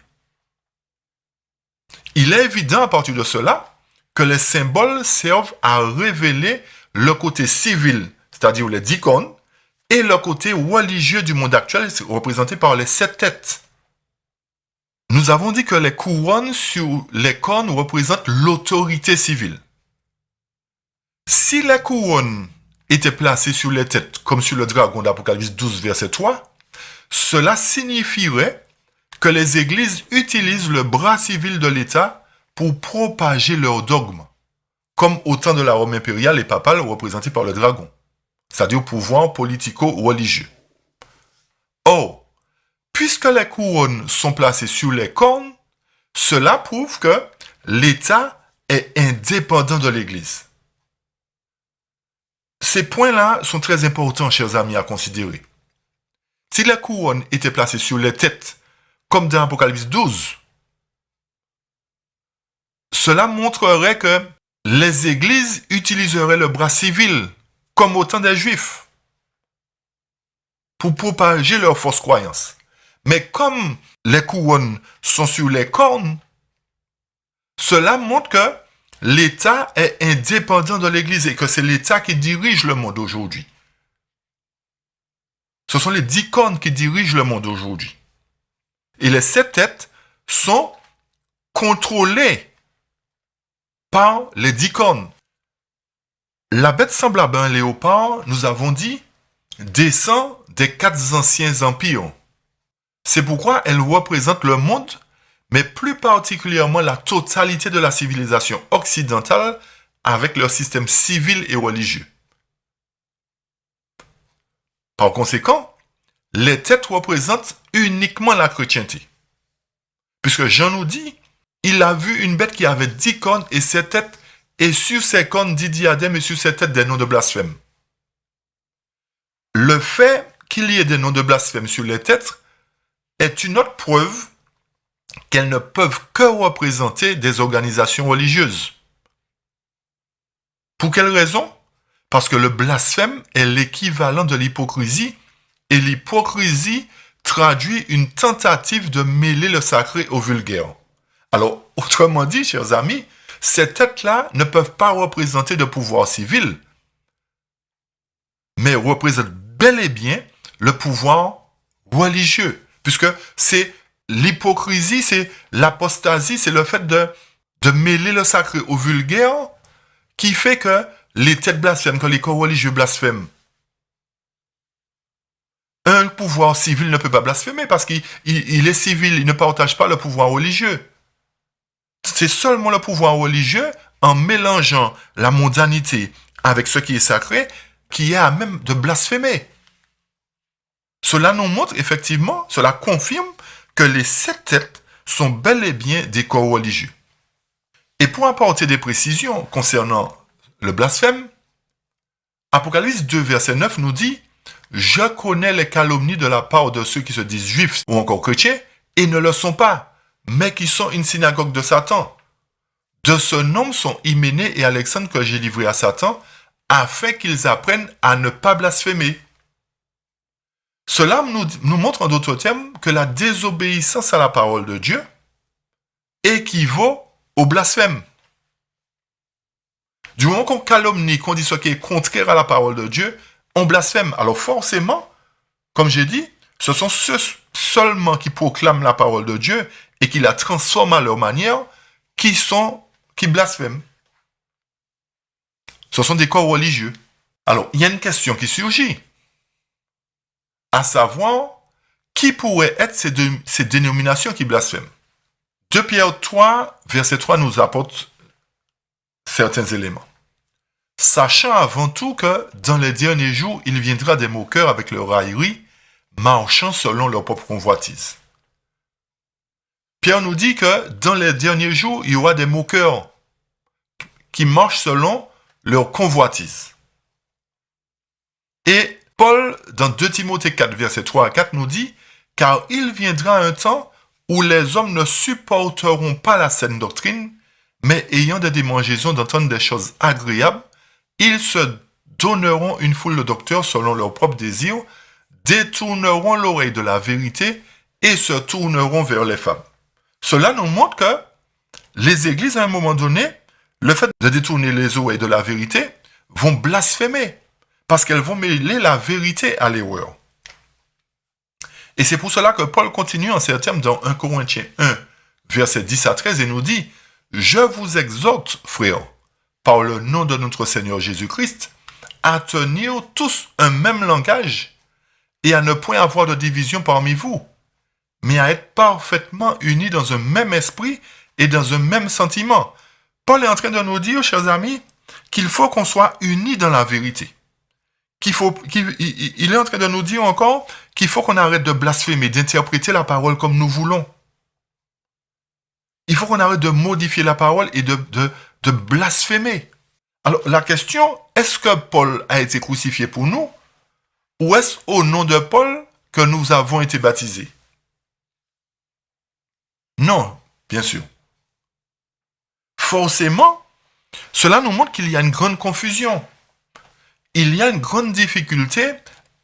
Il est évident à partir de cela que les symboles servent à révéler le côté civil, c'est-à-dire les 10 cornes, et le côté religieux du monde actuel, représenté par les 7 têtes. Nous avons dit que les couronnes sur les cornes représentent l'autorité civile. Si les couronnes étaient placées sur les têtes, comme sur le dragon d'Apocalypse 12, verset 3, cela signifierait que les églises utilisent le bras civil de l'État pour propager leurs dogmes, comme au temps de la Rome impériale et papale représentés par le dragon, c'est-à-dire au pouvoir politico-religieux. Or, puisque les couronnes sont placées sur les cornes, cela prouve que l'État est indépendant de l'Église. Ces points-là sont très importants, chers amis, à considérer. Si les couronnes étaient placées sur les têtes, comme dans Apocalypse 12, cela montrerait que les églises utiliseraient le bras civil, comme au temps des Juifs, pour propager leurs fausses croyances. Mais comme les couronnes sont sur les cornes, cela montre que l'État est indépendant de l'Église et que c'est l'État qui dirige le monde aujourd'hui. Ce sont les 10 cornes qui dirigent le monde aujourd'hui. Et les 7 têtes sont contrôlées par les 10 cornes. La bête semblable à un léopard, nous avons dit, descend des 4 anciens empires. C'est pourquoi elle représente le monde, mais plus particulièrement la totalité de la civilisation occidentale avec leur système civil et religieux. Par conséquent, les têtes représentent uniquement la chrétienté. Puisque Jean nous dit, il a vu une bête qui avait 10 cornes et 7 têtes, et sur ses cornes 10 diadèmes et sur ses têtes des noms de blasphème. Le fait qu'il y ait des noms de blasphème sur les têtes est une autre preuve qu'elles ne peuvent que représenter des organisations religieuses. Pour quelle raison? Parce que le blasphème est l'équivalent de l'hypocrisie, et l'hypocrisie traduit une tentative de mêler le sacré au vulgaire. Alors, autrement dit, chers amis, ces têtes-là ne peuvent pas représenter de pouvoir civil, mais représentent bel et bien le pouvoir religieux, puisque c'est l'hypocrisie, c'est l'apostasie, c'est le fait de mêler le sacré au vulgaire qui fait que les têtes blasphèment, que les corps religieux blasphèment. Un pouvoir civil ne peut pas blasphémer parce qu'il est civil, il ne partage pas le pouvoir religieux. C'est seulement le pouvoir religieux, en mélangeant la mondanité avec ce qui est sacré, qui est à même de blasphémer. Cela nous montre effectivement, cela confirme que les 7 têtes sont bel et bien des corps religieux. Et pour apporter des précisions concernant le blasphème, Apocalypse 2, verset 9 nous dit « Je connais les calomnies de la part de ceux qui se disent juifs ou encore chrétiens et ne le sont pas, mais qui sont une synagogue de Satan. De ce nombre sont Hyménée et Alexandre que j'ai livrés à Satan, afin qu'ils apprennent à ne pas blasphémer. » Cela nous montre en d'autres termes que la désobéissance à la parole de Dieu équivaut au blasphème. Du moment qu'on calomnie, qu'on dit ce qui est contraire à la parole de Dieu, on blasphème. Alors forcément, comme j'ai dit, ce sont ceux seulement qui proclament la parole de Dieu et qui la transforment à leur manière qui blasphèment. Ce sont des corps religieux. Alors, il y a une question qui surgit, à savoir, qui pourraient être ces dénominations qui blasphèment? 2 Pierre 3, verset 3 nous apporte certains éléments. Sachant avant tout que dans les derniers jours, il viendra des moqueurs avec leur raillerie, marchant selon leur propre convoitise. Pierre nous dit que dans les derniers jours, il y aura des moqueurs qui marchent selon leur convoitise. Et Paul, dans 2 Timothée 4, versets 3 à 4, nous dit « Car il viendra un temps où les hommes ne supporteront pas la saine doctrine, mais ayant des démangeaisons d'entendre des choses agréables, ils se donneront une foule de docteurs selon leurs propres désirs, détourneront l'oreille de la vérité et se tourneront vers les femmes. » Cela nous montre que les églises, à un moment donné, le fait de détourner les oreilles de la vérité, vont blasphémer, parce qu'elles vont mêler la vérité à l'erreur. Et c'est pour cela que Paul continue en ces termes dans 1 Corinthiens 1, versets 10 à 13, et nous dit « Je vous exhorte, frères, par le nom de notre Seigneur Jésus-Christ, à tenir tous un même langage et à ne point avoir de division parmi vous, mais à être parfaitement unis dans un même esprit et dans un même sentiment. » Paul est en train de nous dire, chers amis, qu'il faut qu'on soit unis dans la vérité. Il est en train de nous dire encore qu'il faut qu'on arrête de blasphémer, d'interpréter la parole comme nous voulons. Il faut qu'on arrête de modifier la parole et de blasphémer. Alors, la question, est-ce que Paul a été crucifié pour nous? Ou est-ce au nom de Paul que nous avons été baptisés? Non, bien sûr. Forcément, cela nous montre qu'il y a une grande confusion. Il y a une grande difficulté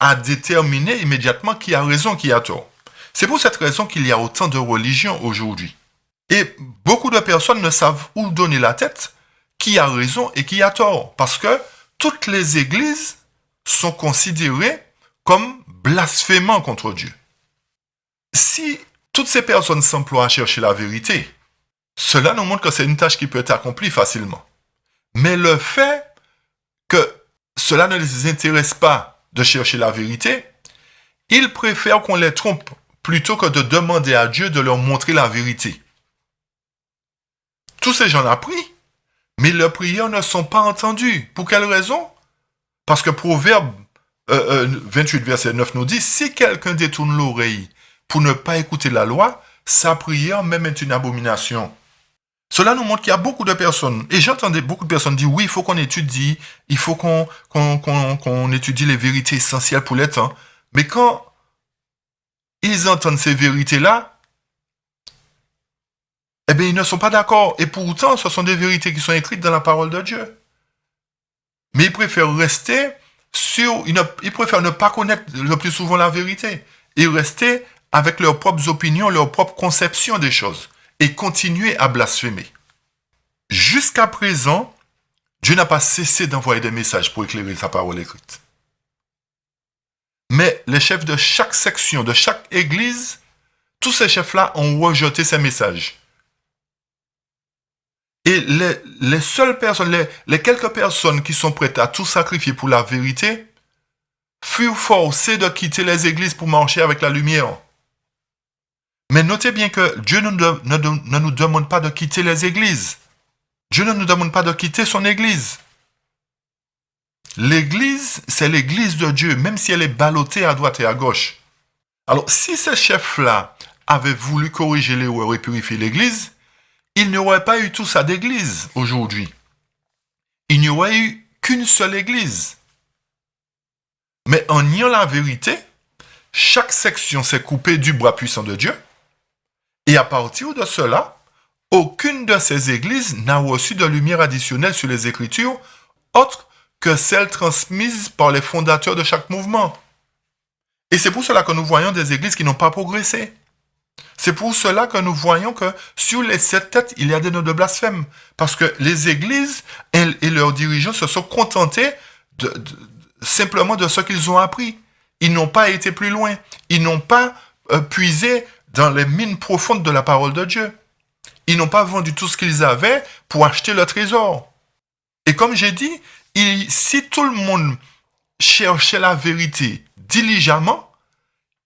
à déterminer immédiatement qui a raison, qui a tort. C'est pour cette raison qu'il y a autant de religions aujourd'hui. Et beaucoup de personnes ne savent où donner la tête, qui a raison et qui a tort, parce que toutes les églises sont considérées comme blasphémant contre Dieu. Si toutes ces personnes s'emploient à chercher la vérité, cela nous montre que c'est une tâche qui peut être accomplie facilement. Mais le fait que cela ne les intéresse pas de chercher la vérité, ils préfèrent qu'on les trompe plutôt que de demander à Dieu de leur montrer la vérité. Tous ces gens-là prient, mais leurs prières ne sont pas entendues. Pour quelle raison? Parce que Proverbe 28, verset 9 nous dit « Si quelqu'un détourne l'oreille pour ne pas écouter la loi, sa prière même est une abomination. » Cela nous montre qu'il y a beaucoup de personnes, et j'entendais beaucoup de personnes dire « Oui, il faut qu'on étudie, il faut qu'on étudie les vérités essentielles pour les temps. » Mais quand ils entendent ces vérités-là, eh bien, ils ne sont pas d'accord. Et pourtant, ce sont des vérités qui sont écrites dans la parole de Dieu. Mais ils préfèrent rester ils préfèrent ne pas connaître le plus souvent la vérité et rester avec leurs propres opinions, leurs propres conceptions des choses et continuer à blasphémer. Jusqu'à présent, Dieu n'a pas cessé d'envoyer des messages pour éclairer sa parole écrite. Mais les chefs de chaque section, de chaque église, tous ces chefs-là ont rejeté ces messages. Et les seules personnes, les quelques personnes qui sont prêtes à tout sacrifier pour la vérité, furent forcées de quitter les églises pour marcher avec la lumière. Mais notez bien que Dieu ne nous demande pas de quitter les églises. Dieu ne nous demande pas de quitter son église. L'église, c'est l'église de Dieu, même si elle est ballottée à droite et à gauche. Alors, si ces chefs-là avaient voulu corriger l'erreur et purifier l'église, il n'y aurait pas eu tout ça d'église aujourd'hui. Il n'y aurait eu qu'une seule église. Mais en niant la vérité, chaque section s'est coupée du bras puissant de Dieu. Et à partir de cela, aucune de ces églises n'a reçu de lumière additionnelle sur les Écritures, autre que celle transmise par les fondateurs de chaque mouvement. Et c'est pour cela que nous voyons des églises qui n'ont pas progressé. C'est pour cela que nous voyons que sur les 7 têtes, il y a des noms de blasphème. Parce que les églises et leurs dirigeants se sont contentés simplement de ce qu'ils ont appris. Ils n'ont pas été plus loin. Ils n'ont pas puisé dans les mines profondes de la parole de Dieu. Ils n'ont pas vendu tout ce qu'ils avaient pour acheter le trésor. Et comme j'ai dit, si tout le monde cherchait la vérité diligemment,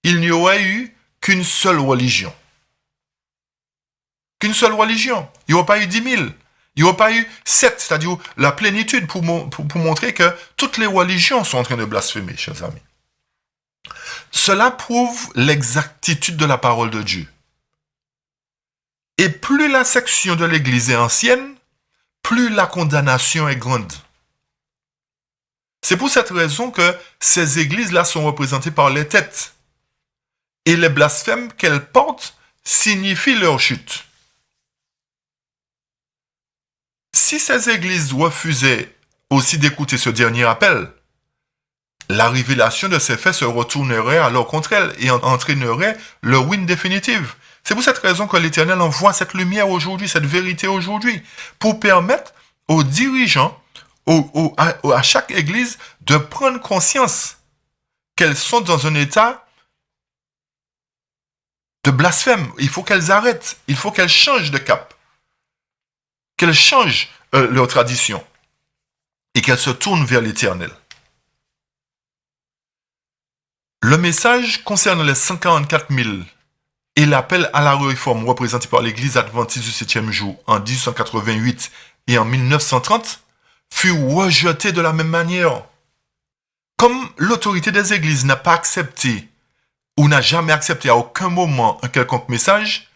il n'y aurait eu qu'une seule religion. Qu'une seule religion. Il n'y aurait pas eu 10 000. Il n'y aurait pas eu 7, c'est-à-dire la plénitude pour montrer que toutes les religions sont en train de blasphémer, chers amis. Cela prouve l'exactitude de la parole de Dieu. Et plus la section de l'Église est ancienne, plus la condamnation est grande. C'est pour cette raison que ces églises-là sont représentées par les têtes. Et les blasphèmes qu'elles portent signifient leur chute. Si ces églises refusaient aussi d'écouter ce dernier appel, la révélation de ces faits se retournerait alors contre elles et entraînerait leur ruine définitive. C'est pour cette raison que l'Éternel envoie cette lumière aujourd'hui, cette vérité aujourd'hui, pour permettre aux dirigeants, à chaque église, de prendre conscience qu'elles sont dans un état de blasphème. Il faut qu'elles arrêtent, il faut qu'elles changent de cap, qu'elles changent leur tradition et qu'elles se tournent vers l'Éternel. Le message concernant les 144 000 et l'appel à la réforme représenté par l'Église adventiste du 7e jour en 1888 et en 1930 fut rejeté de la même manière. Comme l'autorité des églises n'a pas accepté ou n'a jamais accepté à aucun moment un quelconque message,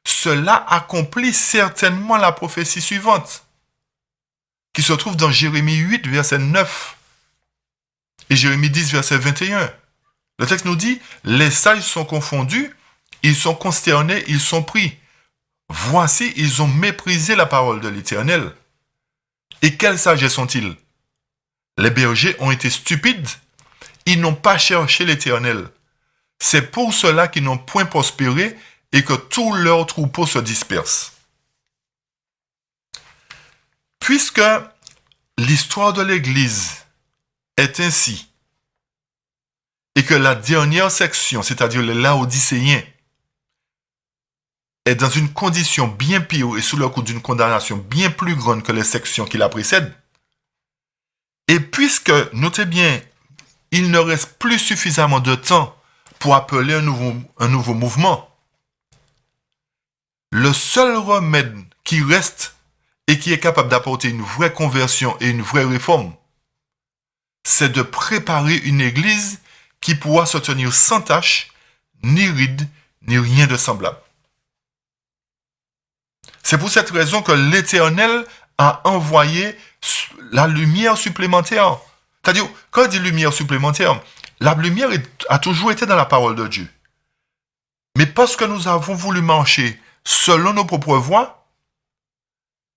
cela accomplit certainement la prophétie suivante, qui se trouve dans Jérémie 8, verset 9 et Jérémie 10, verset 21. Le texte nous dit, « Les sages sont confondus, ils sont consternés, ils sont pris. Voici, ils ont méprisé la parole de l'Éternel. Et quelle sagesse sont-ils? Les bergers ont été stupides, ils n'ont pas cherché l'Éternel. C'est pour cela qu'ils n'ont point prospéré et que tous leurs troupeaux se dispersent. » Puisque l'histoire de l'Église est ainsi, et que la dernière section, c'est-à-dire les Laodicéens, est dans une condition bien pire et sous le coup d'une condamnation bien plus grande que les sections qui la précèdent, et puisque, notez bien, il ne reste plus suffisamment de temps pour appeler un nouveau mouvement, le seul remède qui reste et qui est capable d'apporter une vraie conversion et une vraie réforme, c'est de préparer une église qui pourra se tenir sans tache, ni ride, ni rien de semblable. C'est pour cette raison que l'Éternel a envoyé la lumière supplémentaire. C'est-à-dire, quand il dit lumière supplémentaire, la lumière a toujours été dans la parole de Dieu. Mais parce que nous avons voulu marcher selon nos propres voies,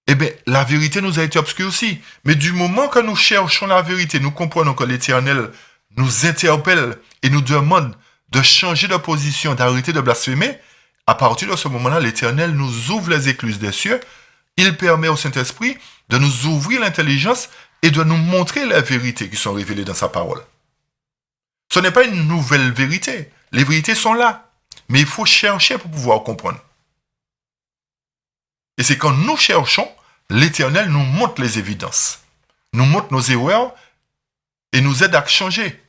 eh bien, la vérité nous a été obscurcie. Mais du moment que nous cherchons la vérité, nous comprenons que l'Éternel nous interpelle et nous demande de changer de position, d'arrêter de blasphémer. À partir de ce moment-là, l'Éternel nous ouvre les écluses des cieux. Il permet au Saint-Esprit de nous ouvrir l'intelligence et de nous montrer les vérités qui sont révélées dans sa parole. Ce n'est pas une nouvelle vérité. Les vérités sont là. Mais il faut chercher pour pouvoir comprendre. Et c'est quand nous cherchons, l'Éternel nous montre les évidences, nous montre nos erreurs et nous aide à changer.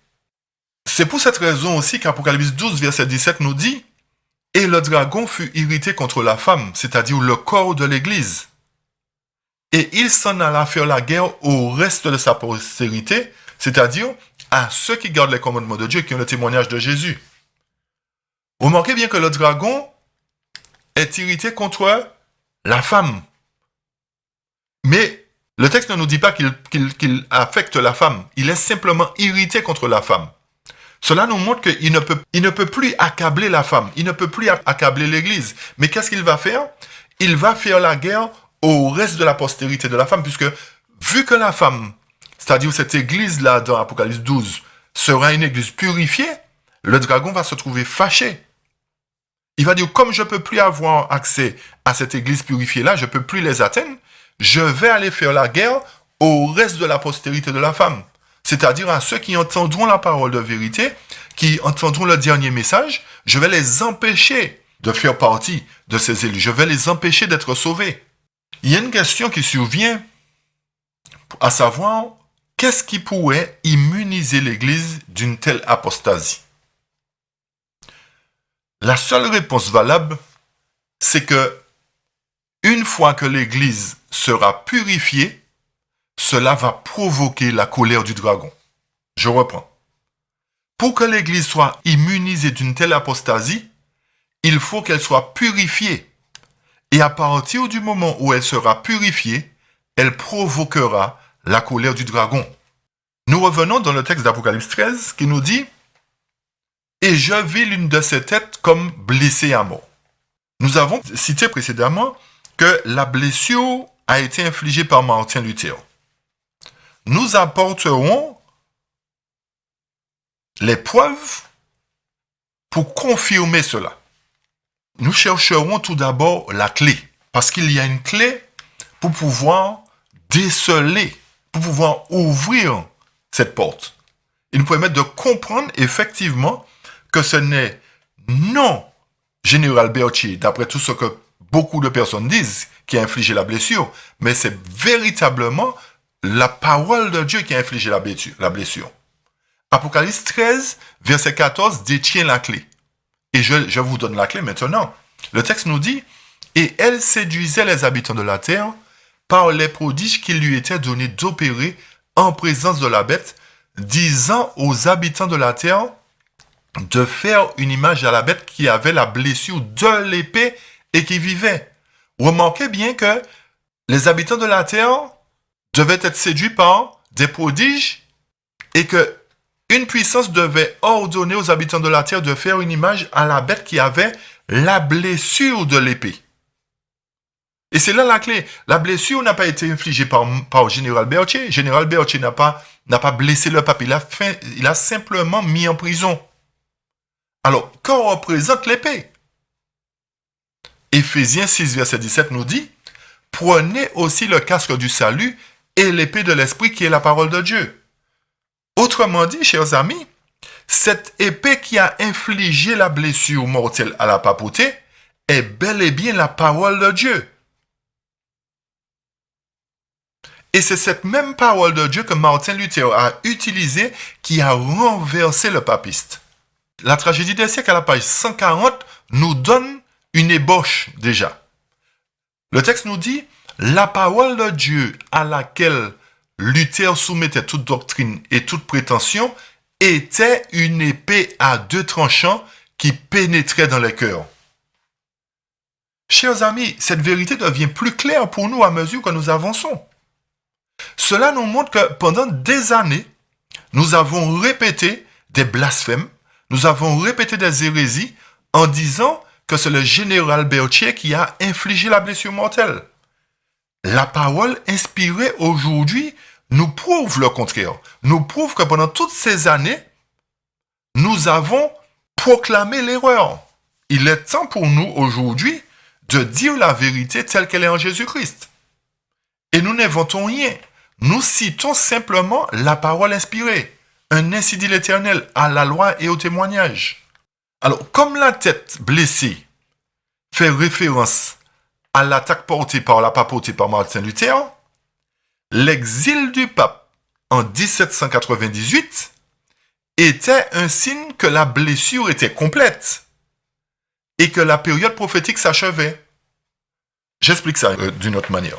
C'est pour cette raison aussi qu'Apocalypse 12, verset 17 nous dit « Et le dragon fut irrité contre la femme, c'est-à-dire le corps de l'Église. Et il s'en alla faire la guerre au reste de sa postérité, c'est-à-dire à ceux qui gardent les commandements de Dieu et qui ont le témoignage de Jésus. » Remarquez bien que le dragon est irrité contre la femme. Mais le texte ne nous dit pas qu'il affecte la femme. Il est simplement irrité contre la femme. Cela nous montre qu'il ne peut plus accabler la femme. Il ne peut plus accabler l'Église. Mais qu'est-ce qu'il va faire? Il va faire la guerre au reste de la postérité de la femme, puisque vu que la femme, c'est-à-dire cette Église-là dans Apocalypse 12, sera une Église purifiée, le dragon va se trouver fâché. Il va dire, comme je ne peux plus avoir accès à cette église purifiée-là, je ne peux plus les atteindre, je vais aller faire la guerre au reste de la postérité de la femme. C'est-à-dire à ceux qui entendront la parole de vérité, qui entendront le dernier message, je vais les empêcher de faire partie de ces élus. Je vais les empêcher d'être sauvés. Il y a une question qui survient, à savoir, qu'est-ce qui pourrait immuniser l'église d'une telle apostasie? La seule réponse valable, c'est que une fois que l'Église sera purifiée, cela va provoquer la colère du dragon. Je reprends. Pour que l'Église soit immunisée d'une telle apostasie, il faut qu'elle soit purifiée. Et à partir du moment où elle sera purifiée, elle provoquera la colère du dragon. Nous revenons dans le texte d'Apocalypse 13 qui nous dit « Et je vis l'une de ses têtes comme blessée à mort. » Nous avons cité précédemment que la blessure a été infligée par Martin Luther. Nous apporterons les preuves pour confirmer cela. Nous chercherons tout d'abord la clé, parce qu'il y a une clé pour pouvoir déceler, pour pouvoir ouvrir cette porte. Il nous permet de comprendre effectivement que ce n'est non Général Berthier, d'après tout ce que beaucoup de personnes disent, qui a infligé la blessure, mais c'est véritablement la parole de Dieu qui a infligé la blessure. Apocalypse 13, verset 14, détient la clé. Et je vous donne la clé maintenant. Le texte nous dit, « Et elle séduisait les habitants de la terre par les prodiges qui lui étaient donnés d'opérer en présence de la bête, disant aux habitants de la terre de faire une image à la bête qui avait la blessure de l'épée et qui vivait. » Remarquez bien que les habitants de la terre devaient être séduits par des prodiges et que une puissance devait ordonner aux habitants de la terre de faire une image à la bête qui avait la blessure de l'épée. Et c'est là la clé. La blessure n'a pas été infligée par Général Berthier. Général Berthier n'a pas blessé le pape. Il a simplement mis en prison. Alors, qu'en représente l'épée? Éphésiens 6, verset 17 nous dit, « Prenez aussi le casque du salut et l'épée de l'esprit qui est la parole de Dieu. » Autrement dit, chers amis, cette épée qui a infligé la blessure mortelle à la papauté est bel et bien la parole de Dieu. Et c'est cette même parole de Dieu que Martin Luther a utilisée qui a renversé le papiste. La tragédie des siècles à la page 140 nous donne une ébauche déjà. Le texte nous dit, la parole de Dieu à laquelle Luther soumettait toute doctrine et toute prétention était une épée à deux tranchants qui pénétrait dans les cœurs. Chers amis, cette vérité devient plus claire pour nous à mesure que nous avançons. Cela nous montre que pendant des années, nous avons répété des blasphèmes, nous avons répété des hérésies en disant que c'est le général Berthier qui a infligé la blessure mortelle. La parole inspirée aujourd'hui nous prouve le contraire. Nous prouve que pendant toutes ces années, nous avons proclamé l'erreur. Il est temps pour nous aujourd'hui de dire la vérité telle qu'elle est en Jésus-Christ. Et nous n'inventons rien. Nous citons simplement la parole inspirée. Un ainsi dit l'Éternel à la loi et au témoignage. Alors, comme la tête blessée fait référence à l'attaque portée par la papauté par Martin Luther, l'exil du pape en 1798 était un signe que la blessure était complète et que la période prophétique s'achevait. J'explique ça d'une autre manière.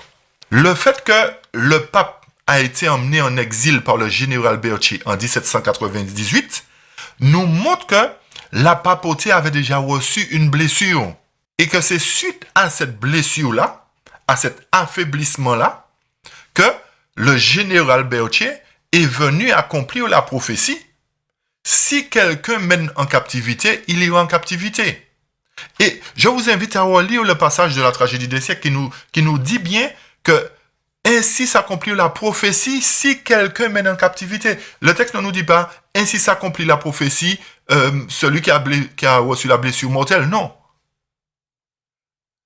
Le fait que le pape a été emmené en exil par le général Berthier en 1798 nous montre que la papauté avait déjà reçu une blessure. Et que c'est suite à cette blessure-là, à cet affaiblissement-là, que le général Berthier est venu accomplir la prophétie. Si quelqu'un mène en captivité, il ira en captivité. Et je vous invite à relire le passage de la tragédie des siècles qui nous dit bien que ainsi s'accomplit la prophétie si quelqu'un mène en captivité. Le texte ne nous dit pas ainsi s'accomplit la prophétie, celui qui a reçu la blessure mortelle. Non.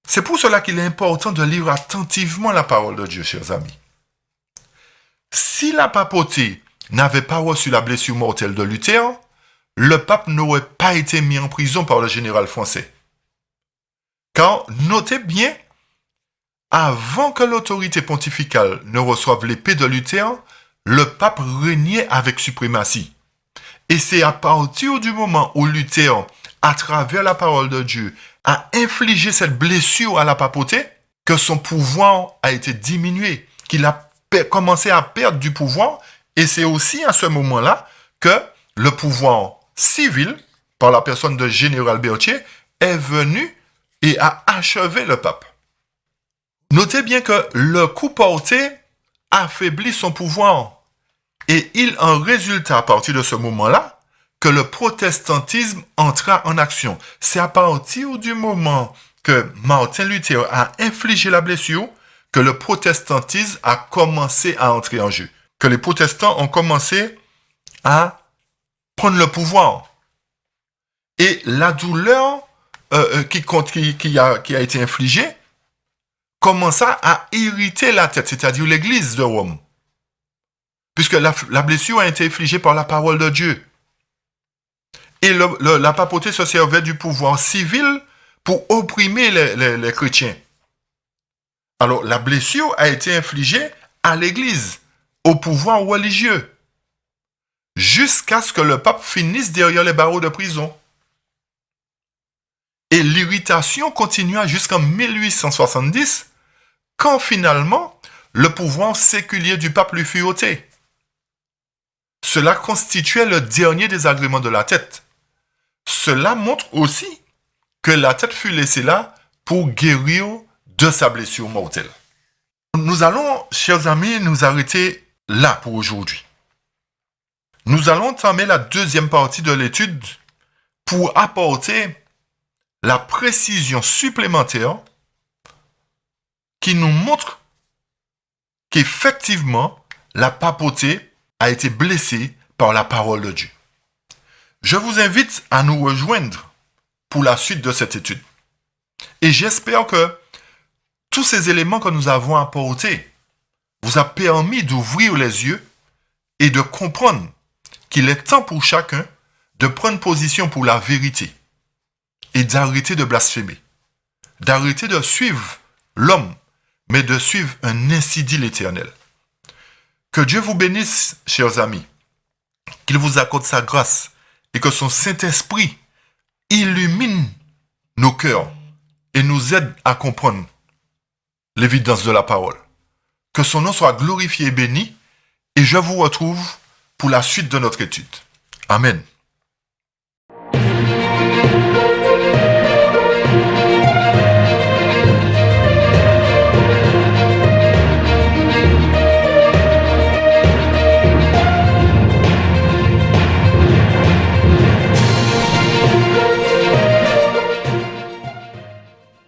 C'est pour cela qu'il est important de lire attentivement la parole de Dieu, chers amis. Si la papauté n'avait pas reçu la blessure mortelle de Luther, le pape n'aurait pas été mis en prison par le général français. Car, notez bien, avant que l'autorité pontificale ne reçoive l'épée de Luther, le pape régnait avec suprématie. Et c'est à partir du moment où Luther, à travers la parole de Dieu, a infligé cette blessure à la papauté, que son pouvoir a été diminué, qu'il a commencé à perdre du pouvoir, et c'est aussi à ce moment-là que le pouvoir civil, par la personne de Général Berthier, est venu et a achevé le pape. Notez bien que le coup porté affaiblit son pouvoir, et il en résulta à partir de ce moment-là que le protestantisme entra en action. C'est à partir du moment que Martin Luther a infligé la blessure que le protestantisme a commencé à entrer en jeu. Que les protestants ont commencé à prendre le pouvoir. Et la douleur qui a été infligée commença à irriter la tête, c'est-à-dire l'église de Rome. Puisque la blessure a été infligée par la parole de Dieu. Et la papauté se servait du pouvoir civil pour opprimer les chrétiens. Alors, la blessure a été infligée à l'église, au pouvoir religieux, jusqu'à ce que le pape finisse derrière les barreaux de prison. Et l'irritation continua jusqu'en 1870, quand finalement, le pouvoir séculier du pape lui fut ôté. Cela constituait le dernier désagrément de la tête. Cela montre aussi que la tête fut laissée là pour guérir de sa blessure mortelle. Nous allons, chers amis, nous arrêter là pour aujourd'hui. Nous allons entamer la deuxième partie de l'étude pour apporter la précision supplémentaire qui nous montre qu'effectivement, la papauté a été blessée par la parole de Dieu. Je vous invite à nous rejoindre pour la suite de cette étude. Et j'espère que tous ces éléments que nous avons apportés vous a permis d'ouvrir les yeux et de comprendre qu'il est temps pour chacun de prendre position pour la vérité et d'arrêter de blasphémer, d'arrêter de suivre l'homme, mais de suivre un ainsi dit l'Éternel. Que Dieu vous bénisse, chers amis, qu'il vous accorde sa grâce et que son Saint-Esprit illumine nos cœurs et nous aide à comprendre l'évidence de la parole. Que son nom soit glorifié et béni, et je vous retrouve pour la suite de notre étude. Amen.